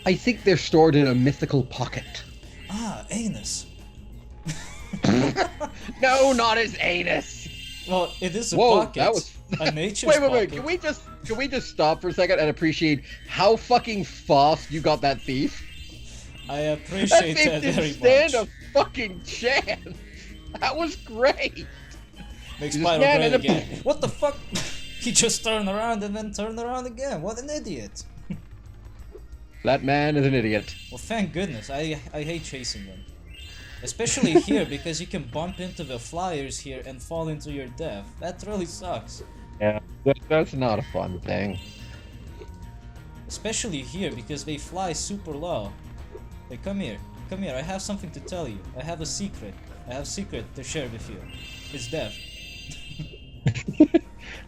I think they're stored in a mythical pocket. Ah, anus. No, not his anus. Well, it is a Whoa, pocket. that was. A nature's Wait. pocket. Can we just stop for a second and appreciate how fucking fast you got that thief? I That appreciate thief that didn't very stand much. a fucking chance. That was great. Makes You just Spyro ran great in a- again. What the fuck? He just turned around and then turned around again. What an idiot. That man is an idiot. Well, thank goodness. I hate chasing them. Especially here, because you can bump into the flyers here and fall into your death. That really sucks. Yeah, that's not a fun thing. Especially here, because they fly super low. Hey, come here. Come here, I have something to tell you. I have a secret. I have a secret to share with you. It's death.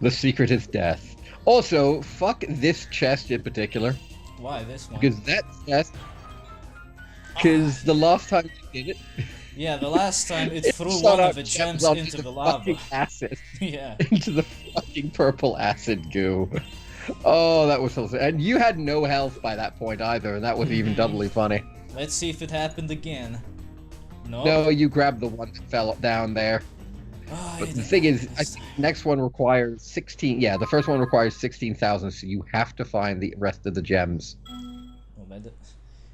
The secret is death. Also, fuck this chest in particular. Why this one? Because that chest... Because the last time you did it... Yeah, the last time it threw shot one out of the gems onto into the fucking lava. acid. Yeah. Into the fucking purple acid goo. Oh, that was so sad. And you had no health by that point either, and that was even doubly funny. Let's see if it happened again. No? No, you grabbed the one that fell down there. Oh, But the thing is, I think the next one requires 16... Yeah, the first one requires 16,000, so you have to find the rest of the gems. Oh,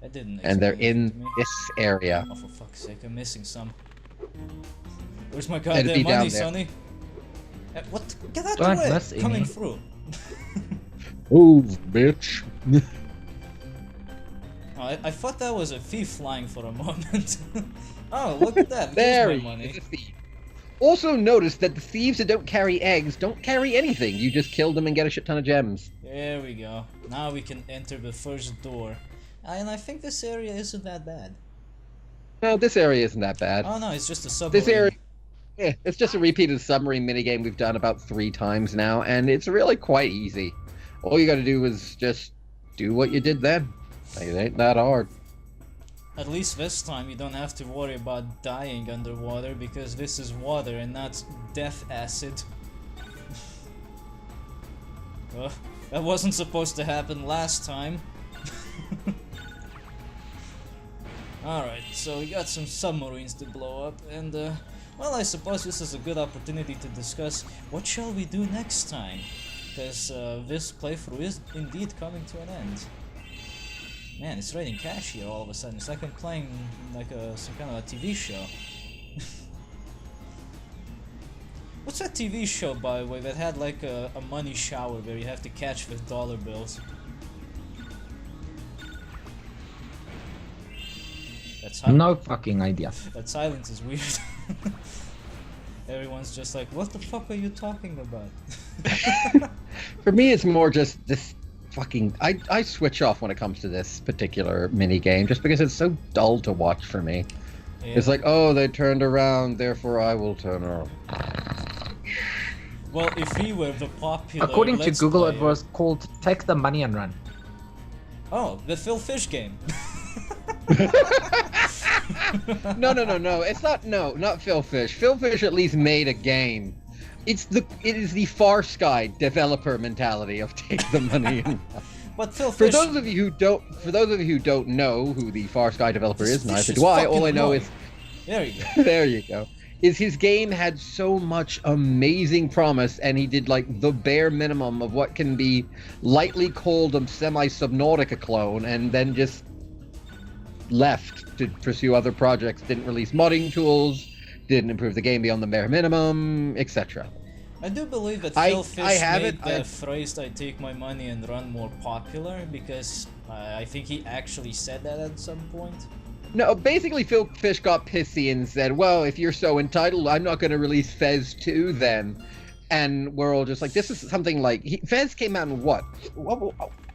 that didn't And they're explain in it to me. this area. Oh, for fuck's sake, I'm missing some. Where's my It'd goddamn be down money, there. Sonny? What? Get out Don't of the way! mess, Coming Amy. through. Move, bitch. Oh, I thought that was a thief flying for a moment. Oh, look at that. There Here's he my money. is, a thief. Also notice that the thieves that don't carry eggs don't carry anything. You just kill them and get a shit ton of gems. There we go. Now we can enter the first door. And I think this area isn't that bad. No, this area isn't that bad. Oh no, it's just a submarine. This area... Yeah, it's just a repeated submarine minigame we've done about 3 times now, and it's really quite easy. All you gotta do is just do what you did then. It ain't that hard. At least this time you don't have to worry about dying underwater because this is water and not death acid. Well, that wasn't supposed to happen last time. Alright, so we got some submarines to blow up and well, I suppose this is a good opportunity to discuss what shall we do next time, because this playthrough is indeed coming to an end. Man, it's raining cash here all of a sudden. It's like I'm playing like some kind of a TV show. What's that TV show, by the way, that had like a money shower where you have to catch with dollar bills? That's how No fucking idea. that silence is weird. Everyone's just like, what the fuck are you talking about? For me, it's more just this fucking... I switch off when it comes to this particular minigame, just because it's so dull to watch for me. Yeah. It's like, oh, they turned around, therefore I will turn around. Well, if we were the popular According to Let's Google, it Player- was called Take the Money and Run. Oh, the Phil Fish game. No. It's not. No, not Phil Fish. Phil Fish at least made a game. It is the Far Sky developer mentality of take the money. And But Phil for Fish... those of you who don't know who the Far Sky developer This is, neither fish do I. fucking All I know annoying. is There you go. there you go. Is his game had so much amazing promise, and he did like the bare minimum of what can be lightly called a semi-Subnautica clone, and then just left to pursue other projects. Didn't release modding tools, didn't improve the game beyond the bare minimum, etc. I do believe that I Phil Fish have made it, the I- phrase "I take my money and run" more popular because I think he actually said that at some point. No, basically Phil Fish got pissy and said, well, if you're so entitled, I'm not going to release Fez 2 then. And we're all just like, this is something like... Fez came out in what?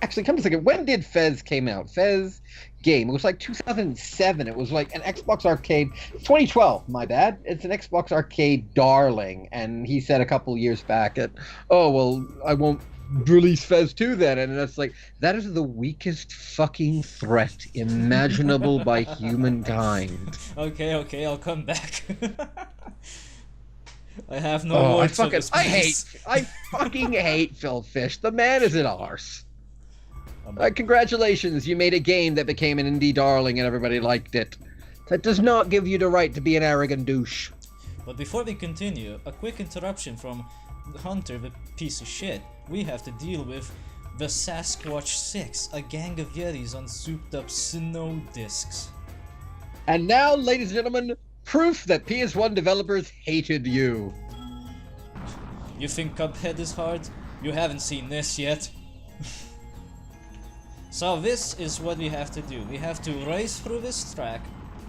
Actually, come to think of it, when did Fez came out? Fez game. It was like 2007. It was like an Xbox Arcade... 2012, my bad. It's an Xbox Arcade darling. And he said a couple years back that, oh, well, I won't release Fez 2 then. And it's like, that is the weakest fucking threat imaginable by humankind. Okay, I'll come back. I have no words for this I place. fucking hate Phil Fish. The man is an arse. Congratulations, you made a game that became an indie darling and everybody liked it. That does not give you the right to be an arrogant douche. But before we continue, a quick interruption from Hunter, the piece of shit. We have to deal with the Sasquatch 6, a gang of Yetis on souped up snow discs. And now, ladies and gentlemen, proof that PS1 developers hated you. You think Cuphead is hard? You haven't seen this yet. So this is what we have to do. We have to race through this track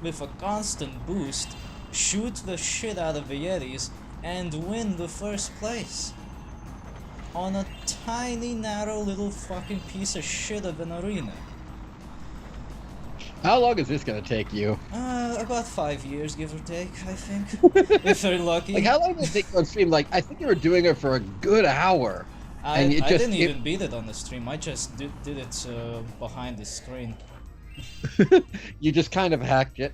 with a constant boost, shoot the shit out of the Yetis, and win the first place. On a tiny, narrow little fucking piece of shit of an arena. How long is this gonna take you? About 5 years, give or take, I think. If they're lucky. Like, how long did it take you on stream? Like, I think you were doing it for a good hour. I didn't even beat it on the stream, I just did it behind the screen. You just kind of hacked it.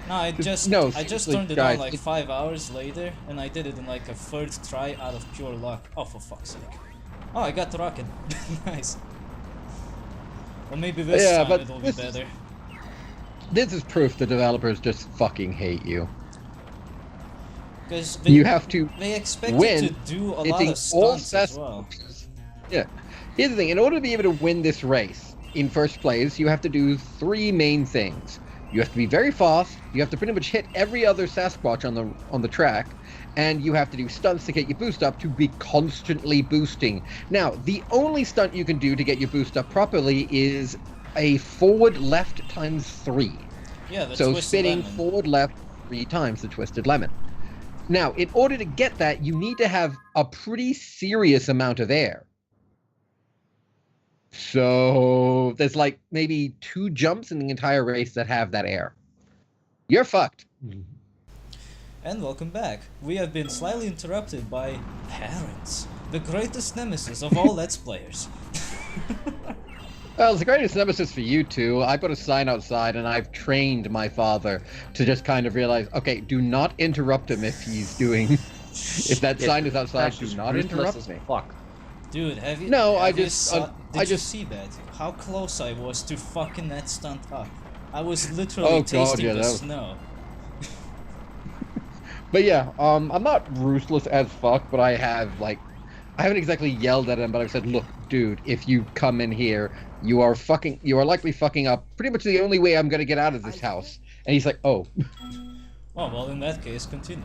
No, I just turned it on like 5 hours later, and I did it in like a third try out of pure luck. Oh, for fuck's sake. Oh, I got the rocket. Nice. Well, maybe this time it'll be better. This is proof the developers just fucking hate you. Because you have to they expect win you to do a lot of stunts as well. Yeah. Here's the thing, in order to be able to win this race in first place, you have to do 3 main things. You have to be very fast, you have to pretty much hit every other Sasquatch on the track, and you have to do stunts to get your boost up to be constantly boosting. Now, the only stunt you can do to get your boost up properly is a forward left times 3. Yeah, the so twisted spinning lemon. forward left 3 times the twisted lemon. Now, in order to get that, you need to have a pretty serious amount of air. So there's like maybe 2 jumps in the entire race that have that air. You're fucked. And welcome back. We have been slightly interrupted by parents, the greatest nemesis of all Let's Players. Well, it's the greatest nemesis for you two. I put a sign outside and I've trained my father to just kind of realize, okay, do not interrupt him if he's doing... if that sign is outside, do not interrupt me. Fuck. Dude, have you? No, have I you just- saw- I did you just- see that? How close I was to fucking that stunt up. I was literally tasting yeah, the that was- snow. But yeah, I'm not ruthless as fuck, but I haven't exactly yelled at him, but I've said, look, dude, if you come in here, you are likely fucking up pretty much the only way I'm gonna get out of this house. And he's like, oh. Oh, well, in that case, continue.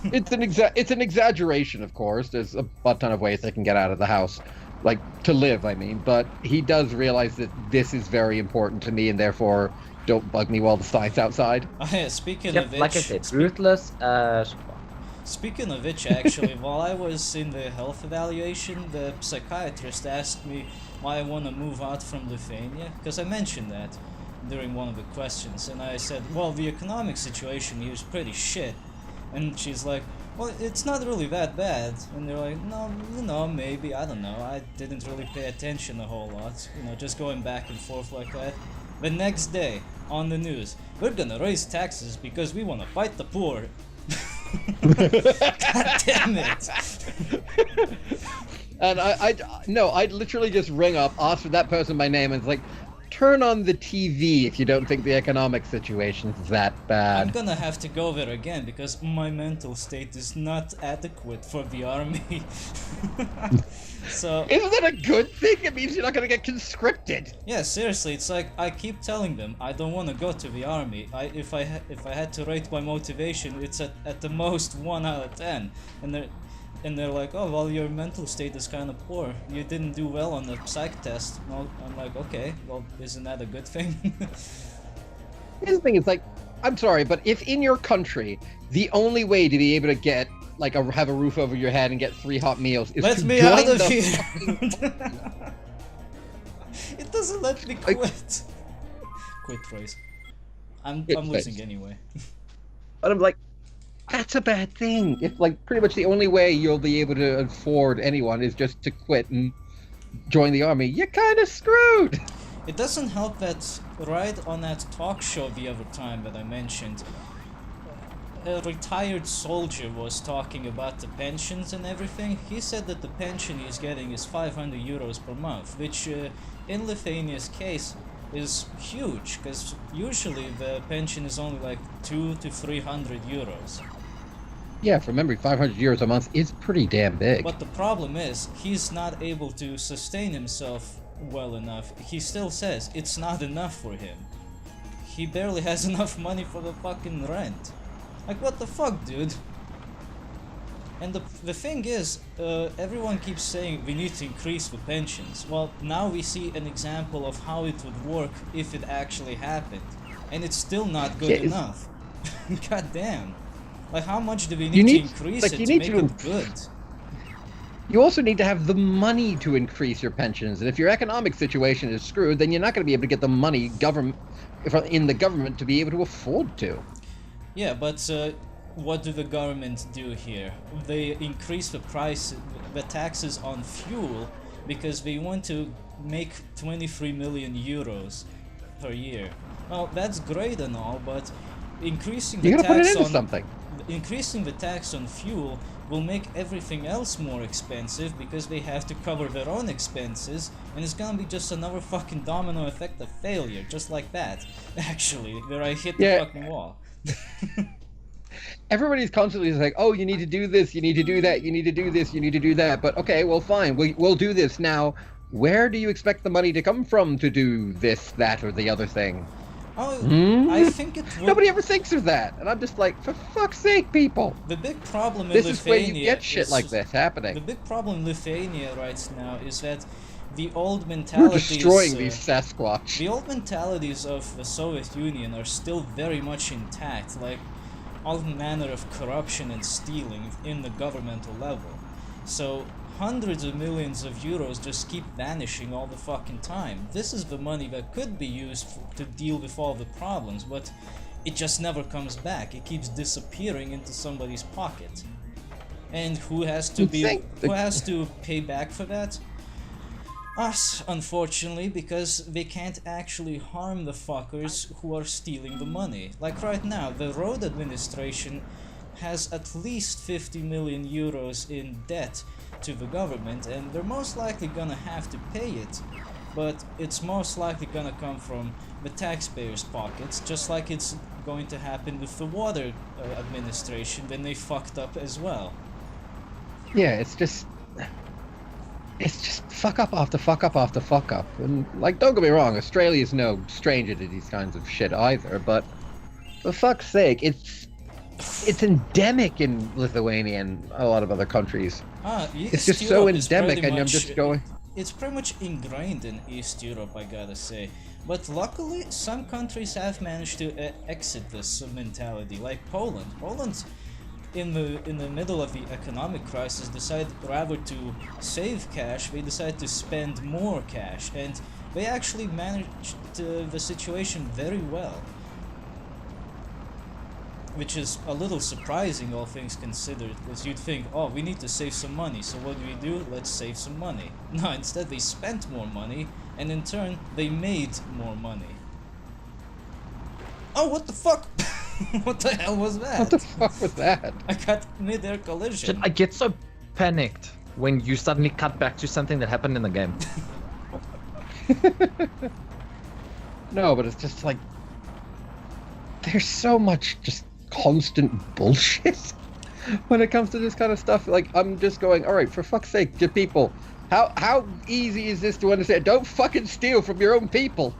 It's an exaggeration, of course. There's a butt ton of ways they can get out of the house. Like, to live, I mean. But he does realize that this is very important to me, and therefore, don't bug me while the sign's outside. Oh, yeah, speaking Yep, of which... like I said, ruthless as fuck. Speaking of which, actually, while I was in the health evaluation, the psychiatrist asked me why I want to move out from Lithuania, because I mentioned that during one of the questions, and I said, well, the economic situation here is pretty shit. And she's like, well, it's not really that bad. And they're like, no, maybe, I don't know, I didn't really pay attention a whole lot, just going back and forth like that. The next day, on the news, we're gonna raise taxes because we want to fight the poor. God damn it! And I'd literally just ring up, ask for that person by name, and it's like, turn on the TV if you don't think the economic situation is that I'm bad. gonna have to go there again because my mental state is not adequate for the army. So Isn't that a good thing? It means you're not gonna get conscripted. yeah, seriously, it's like I keep telling them I don't want to go to the army. If I had to rate my motivation, it's at the most 1 out of 10, and they're like, oh, well, your mental state is kind of poor. You didn't do well on the psych test. Well, I'm like, okay, well, isn't that a good thing? Here's the thing, it's like, I'm sorry, but if in your country, the only way to be able to get, like, have a roof over your head and get 3 hot meals is Let to me join out of the here! fucking- It doesn't let me quit. Quit phrase. I'm Quit losing phrase. anyway. But I'm like, that's a bad thing. If, like, pretty much the only way you'll be able to afford anyone is just to quit and join the army, you're kind of screwed. It doesn't help that right on that talk show the other time that I mentioned, a retired soldier was talking about the pensions and everything, he said that the pension he's getting is 500 euros per month, which in Lithuania's case is huge, because usually the pension is only like 200 to 300 euros. Yeah, from memory, 500 euros a month is pretty damn big. But the problem is, he's not able to sustain himself well enough. He still says it's not enough for him. He barely has enough money for the fucking rent. Like, what the fuck, dude? And the thing is, everyone keeps saying we need to increase the pensions. Well, now we see an example of how it would work if it actually happened. And it's still not good enough. God damn. Like, how much do we need to increase it to make it good? You also need to have the money to increase your pensions. And if your economic situation is screwed, then you're not going to be able to get the money in the government to be able to afford to. Yeah, but what do the government do here? They increase the price, the taxes on fuel, because they want to make 23 million euros per year. Well, that's great and all, but increasing the tax on fuel will make everything else more expensive, because they have to cover their own expenses, and it's gonna be just another fucking domino effect of failure, just like that. Actually, where I hit the fucking wall. Everybody's constantly like, oh, you need to do this, you need to do that, you need to do this, you need to do that. But okay, well, fine, we'll do this. Now, where do you expect the money to come from to do this, that, or the other thing? Oh, I think it would... Nobody ever thinks of that, and I'm just like, for fuck's sake, people! The big problem in Lithuania... This is where you get shit like this happening. The big problem in Lithuania right now is that the old mentalities... We're destroying these Sasquatch. The old mentalities of the Soviet Union are still very much intact, like all manner of corruption and stealing in the governmental level. So hundreds of millions of euros just keep vanishing all the fucking time. This is the money that could be used to deal with all the problems, but it just never comes back. It keeps disappearing into somebody's pocket. And who has to pay back for that? Us, unfortunately, because they can't actually harm the fuckers who are stealing the money. Like right now, the road administration has at least 50 million euros in debt to the government, and they're most likely gonna have to pay it, but it's most likely gonna come from the taxpayers' pockets, just like it's going to happen with the water administration when they fucked up as well. Yeah, it's just fuck up after fuck up after fuck up. And, like, don't get me wrong, Australia's no stranger to these kinds of shit either, but for fuck's sake, it's endemic in Lithuania and a lot of other countries. It's just so endemic, and I'm just going... It's pretty much ingrained in East Europe, I gotta say. But luckily, some countries have managed to exit this mentality, like Poland. Poland, in the middle of the economic crisis, decided rather to save cash, they decided to spend more cash, and they actually managed the situation very well. Which is a little surprising, all things considered, because you'd think, oh, we need to save some money, so what do? Let's save some money. No, instead they spent more money, and in turn, they made more money. Oh, what the fuck? What the hell was that? What the fuck was that? I got mid-air collision. I get so panicked when you suddenly cut back to something that happened in the game. No, but it's just like... There's so much just constant bullshit when it comes to this kind of stuff. Like, I'm just going, alright, for fuck's sake, to people, how easy is this to understand? Don't fucking steal from your own people.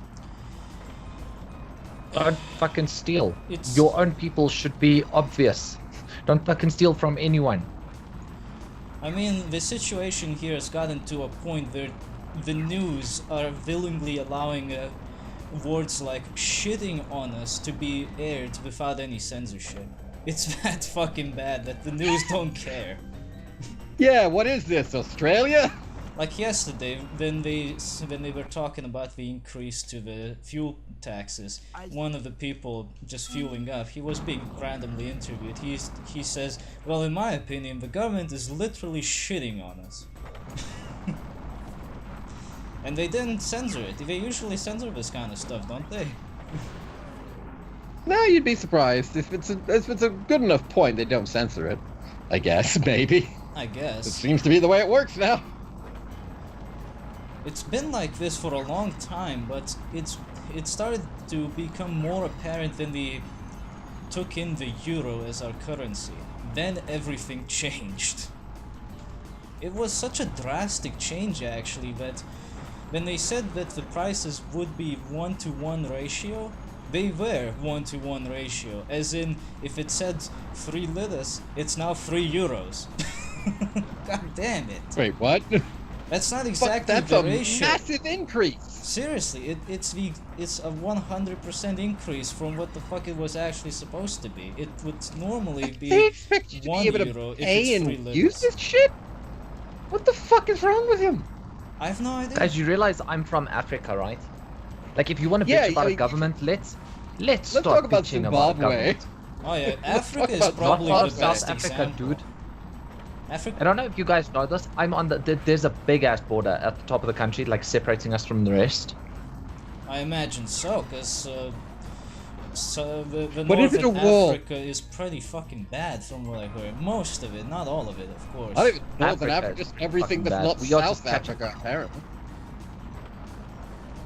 Don't fucking steal. Your own people should be obvious. Don't fucking steal from anyone. I mean, the situation here has gotten to a point where the news are willingly allowing words like shitting on us to be aired without any censorship. It's that fucking bad that the news don't care. Yeah, what is this, Australia? Like yesterday, when they were talking about the increase to the fuel taxes, one of the people just fueling up, he was being randomly interviewed. He says, well, in my opinion, the government is literally shitting on us. And they didn't censor it. They usually censor this kind of stuff, don't they? No, you'd be surprised. If it's a good enough point, they don't censor it. I guess, maybe. I guess. It seems to be the way it works now. It's been like this for a long time, but it started to become more apparent when we took in the euro as our currency. Then everything changed. It was such a drastic change, actually, that when they said that the prices would be 1-to-1 ratio, they were 1-to-1 ratio. As in, if it said 3 liras, it's now 3 euros. God damn it. Wait, what? That's not exactly That's the a ratio. massive increase. Seriously, it's a 100% increase from what the fuck it was actually supposed to be. It would normally be They expect you to 1 be able euro to if pay it's 3 and liras. use this shit? What the fuck is wrong with him? I have no idea. Guys, you realize I'm from Africa, right? Like, if you want to Yeah, bitch about yeah, a government, let's start talk about bitching about Zimbabwe. government. Oh yeah, Let's Africa talk is about probably Not the South best Africa, example. dude. I Africa. don't know if you guys know this. I'm on there's a big ass border at the top of the country, like separating us from the rest. I imagine so, because the But is it northern a wall? Africa is pretty fucking bad from what I heard. Most of it, not all of it, of course. I don't even Northern Africa Africa, is just everything fucking that's bad. not We are South just catching- Africa, apparently.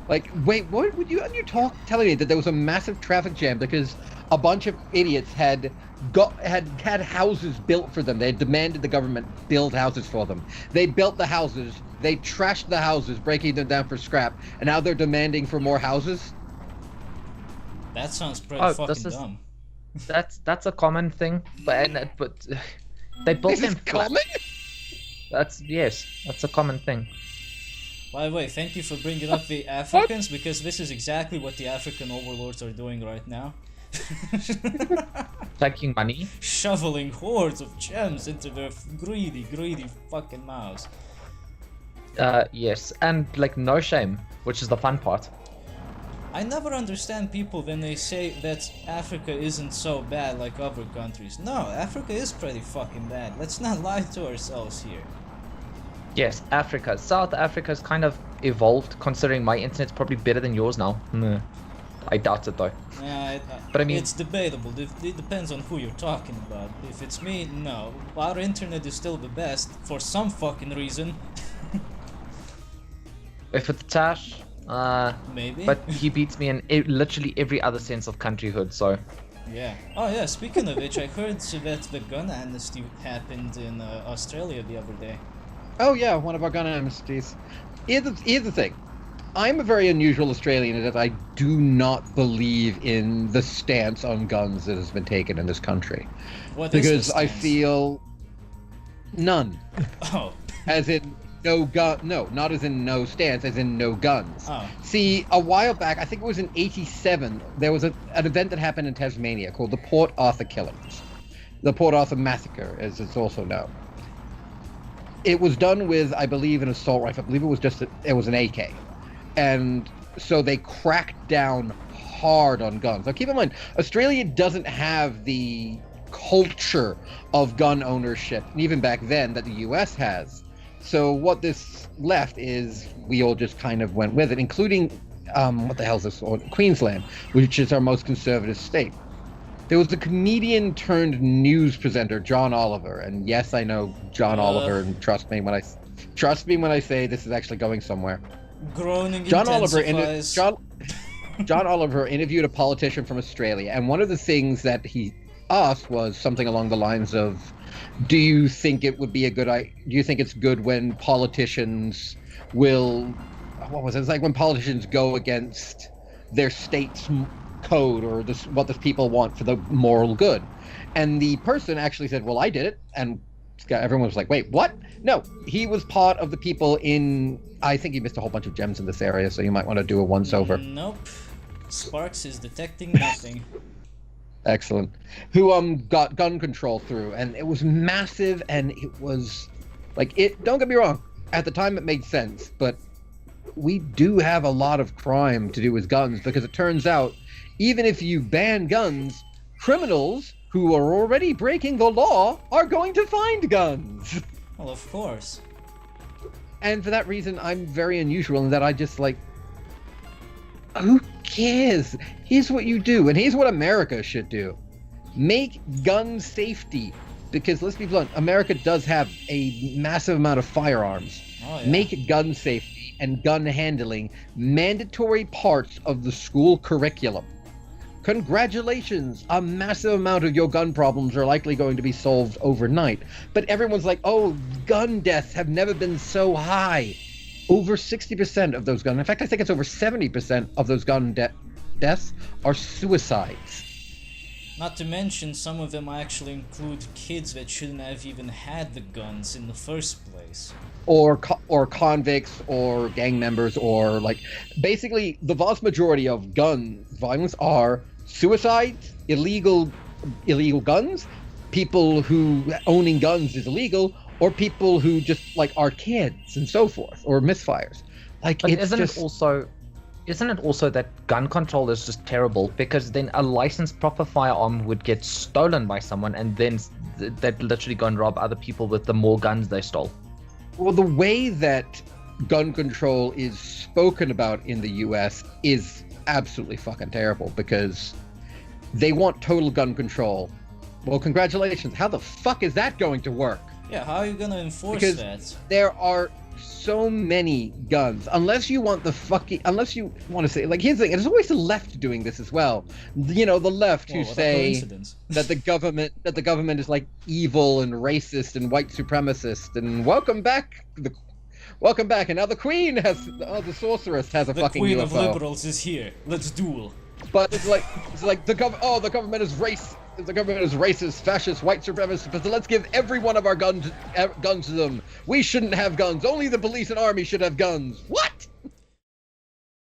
Like, wait, what would you? And you telling me that there was a massive traffic jam because a bunch of idiots had houses built for them. They had demanded the government build houses for them. They built the houses. They trashed the houses, breaking them down for scrap, and now they're demanding for more houses. That sounds pretty Oh, fucking this is- dumb. That's a common thing, but they built This them is flat. common. That's a common thing. By the way, thank you for bringing up the Africans, because this is exactly what the African overlords are doing right now. Taking money. Shoveling hordes of gems into their greedy fucking mouths. Yes, and like no shame, which is the fun part. I never understand people when they say that Africa isn't so bad like other countries. No, Africa is pretty fucking bad. Let's not lie to ourselves here. Yes, Africa. South Africa's kind of evolved, considering my internet's probably better than yours now. I doubt it though. Yeah, But I mean- it's debatable. It depends on who you're talking about. If it's me, no. Our internet is still the best for some fucking reason. If it's Tash, Maybe. but he beats me in literally every other sense of countryhood, so... Yeah. Oh yeah, speaking of which, I heard that the gun amnesty happened in Australia the other day. Oh yeah, one of our gun amnesties. Here's the thing. I'm a very unusual Australian in that I do not believe in the stance on guns that has been taken in this country. What is Because the I stance? feel none. Oh. As in no gun, no, not as in no stance, as in no guns. Oh. See, a while back, I think it was in '87, there was an event that happened in Tasmania called the Port Arthur Killings. The Port Arthur Massacre, as it's also known. It was done with, I believe, an assault rifle. I believe it was an AK. And so they cracked down hard on guns. Now keep in mind, Australia doesn't have the culture of gun ownership, and even back then, that the US has. So what this left is we all just kind of went with it, including, what the hell is this? Queensland, which is our most conservative state. There was a comedian turned news presenter, John Oliver, and yes, I know John Oliver, and trust me when I say this is actually going somewhere. Groaning John Oliver, intensifies. John Oliver interviewed a politician from Australia, and one of the things that he asked was something along the lines of, "Do you think it would be do you think it's good when politicians will, what was it? It's like when politicians go against their state's code or what the people want for the moral good?" And the person actually said, "Well, I did it," and everyone was like, "Wait, what?" No, he was part of the people in. I think he missed a whole bunch of gems in this area, so you might want to do a once-over. Nope. Sparks is detecting nothing. Excellent. Who got gun control through, and it was massive, and it was like it. Don't get me wrong. At the time, it made sense, but we do have a lot of crime to do with guns because it turns out, even if you ban guns, criminals who are already breaking the law are going to find guns. Well, of course. And for that reason, I'm very unusual in that I just like, who cares? Here's what you do, and here's what America should do. Make gun safety, because let's be blunt, America does have a massive amount of firearms. Oh, yeah. Make gun safety and gun handling mandatory parts of the school curriculum. Congratulations, a massive amount of your gun problems are likely going to be solved overnight. But everyone's like, oh, gun deaths have never been so high. Over 60% of those guns, in fact, I think it's over 70% of those gun deaths are suicides. Not to mention, some of them actually include kids that shouldn't have even had the guns in the first place. Or convicts, or gang members, or like, basically the vast majority of gun violence are suicides, illegal guns, people who owning guns is illegal, or people who just like are kids and so forth, or misfires. Like, But it's isn't it also that gun control is just terrible, because then a licensed proper firearm would get stolen by someone, and then they'd literally go and rob other people with the more guns they stole. Well, the way that gun control is spoken about in the US is absolutely fucking terrible, because they want total gun control. Well, congratulations. How the fuck is that going to work? Yeah, how are you gonna enforce Because that? there are so many guns. Unless you want to say, like, here's the thing, and there's always the left doing this as well. You know, the left who Whoa, what a say coincidence. that the government is like evil and racist and white supremacist, and welcome back, and now the queen the sorceress has a The fucking queen UFO. of liberals is here. Let's duel. But it's like the government is racist, fascist, white supremacist. But let's give every one of our guns to them. We shouldn't have guns. Only the police and army should have guns. What?